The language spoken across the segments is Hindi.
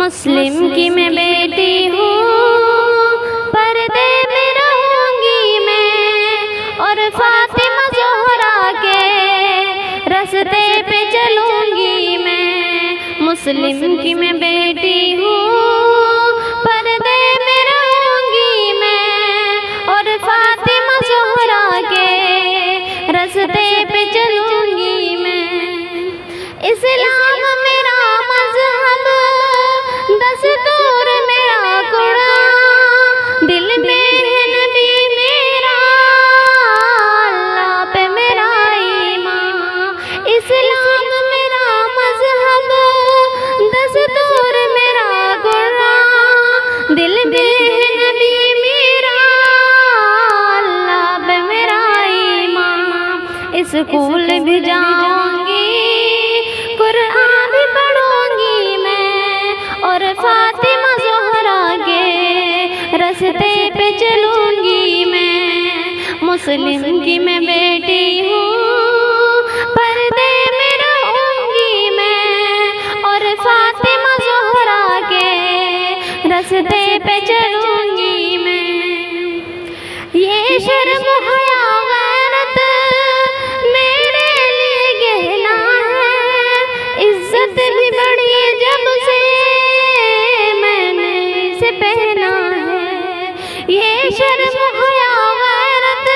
मुस्लिम की मैं बेटी हूँ, पर्दे में रहूँगी मैं, और फातिमा ज़ोहरा के रास्ते पे चलूँगी मैं। मुस्लिम की मैं बेटी हूँ, पर्दे में रहूँगी मैं, और फातिमा ज़ोहरा के रास्ते पे चलूँगी मैं। इस्लाम मेरा मज़हब, दस्तूर मेरा कुरान, दिल में है नबी मेरा, अल्लाह पे मेरा ईमान। इस्लाम मेरा मज़हब, दस्तूर मेरा कुरान, दिल में है नबी मेरा, अल्लाह पे मेरा ईमान। स्कूल भी जाऊंगी, कुरान भी पढ़ूंगी मैं, और फातिमा ज़ोहरा के रास्ते पे चलूंगी मैं। मुस्लिम की मैं बेटी हूँ, पर्दे में रहूंगी मैं, और फातिमा ज़ोहरा के रास्ते पे चलूंगी मैं। ये शर्म हया गैरत मेरे लिए गहना है, इज्जत भी बढ़ी जब से मैंने इसे पहना है। ये शर्म हया गैरत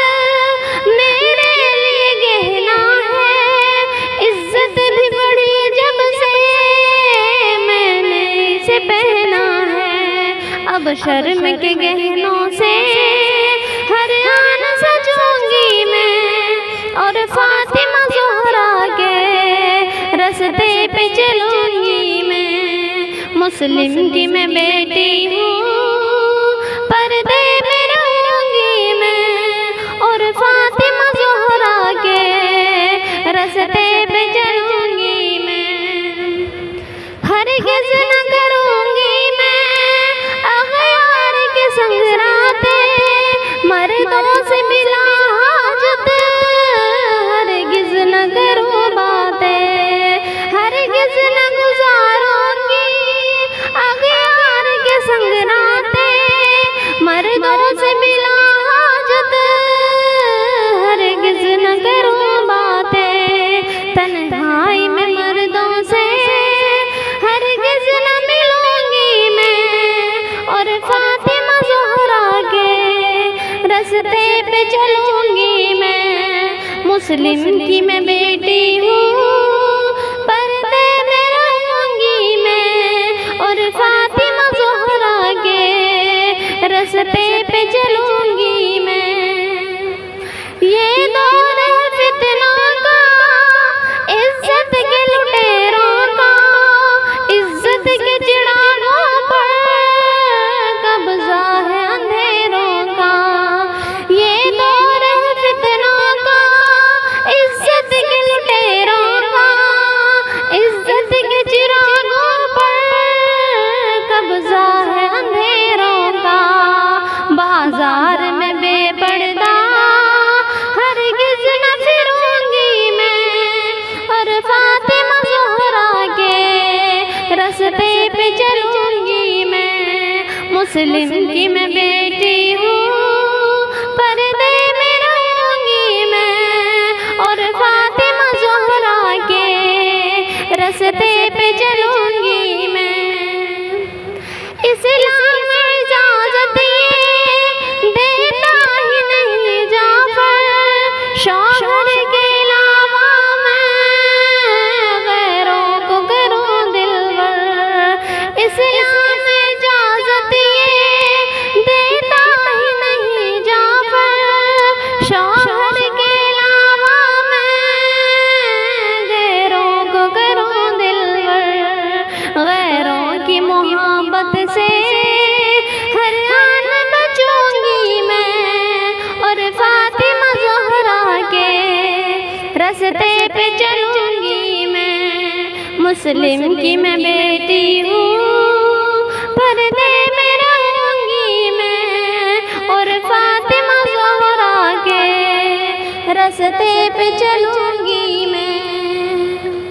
मेरे लिए गहना है, इज्जत भी बढ़ी जब से मैंने इसे पहना है। अब शर्म के गहनों से हर आन सजूंगी मैं, और फातिमा ज़ोहरा के रास्ते पे चलूंगी मैं। मुस्लिम की मैं बेटी हूँ, पर्दे में रहूंगी मैं, और फातिमा ज़ोहरा के रास्ते पे चलूंगी मैं। हरगिज़ न करूंगी मैं अग़यार के संग रातें, मर्दों से मिला हाजत हरगिज़ न करूँ बातें। हरगिज़ न गुज़ारूंगी अग़यार के संग रातें, मर्दों से मिला हाजत हरगिज़ न करूँ बातें। तन्हाई में मर्दों से हरगिज़ न मिलूंगी मैं, और फातिमा ज़ोहरा के रास्ते पे चलूंगी मैं। मुस्लिम की मैं बेटी हूँ, पर्दे में रहूंगी मैं, और फातिमा ज़ोहरा के रास्ते पे चलूंगी मैं। ये दौर है फितनों का, इज्जत के लुटेरों का, इज्जत के चिरागों पर कब्जा है अंधेरों का। ये दौर है फितनों का, इज्जत के लुटेरों का, इज्जत के चिरागों पर कब्जा है अंधेरों का। बाजार में बेपर्दा हरगिज़ न फिरूंगी मैं, और फातिमा ज़ोहरा के रास्ते पे चलूंगी मैं। मुस्लिम की मैं बेटी हूँ, पर्दे में रहूंगी मैं, और फातिमा ज़ोहरा के रास्ते पे चलूंगी मैं। इस्लाम में इजाज़त ये देता ही नहीं जाफ़र, शौहर के अलावा मैं गैरों को करूँ दिलबर। इस्लाम में इजाज़त ये देता ही नहीं जाफ़र, शौहर के अलावा मैं गैरों को करूँ दिलबर। गैरों की मोहब्बत से हर आन बचूंगी मैं, और फातिमा ज़ोहरा के रास्ते पे चलूंगी मैं। मुस्लिम की मैं बेटी हूँ, पर्दे में रहूंगी मैं, और फातिमा ज़ोहरा के रास्ते पे चलूंगी।